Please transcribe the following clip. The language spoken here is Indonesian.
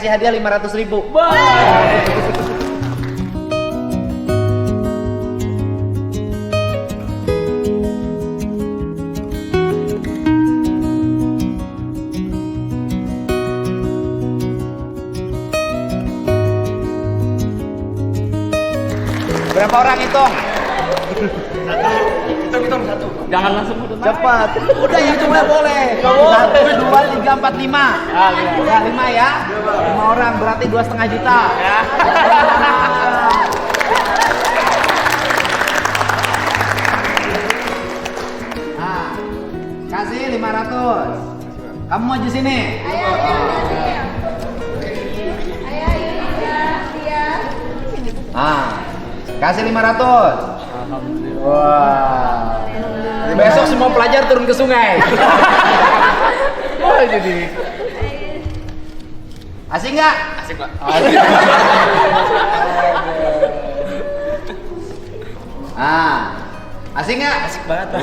kasih hadiah 500.000. Berapa orang hitung? Hitung satu. Jangan langsung Cepat. Udah yang cuma boleh. 1, 2, 3, 4, 5. Ya 5 ya. 5 orang berarti 2,5 juta. Ya. Nah, kasih 500. Kamu maju sini. Ah, kasih 500. Wah. Besok semua pelajar turun ke sungai. Oh, jadi. Asik nggak? Asik, Pak. Ah, asik nggak? Asik banget, Pak.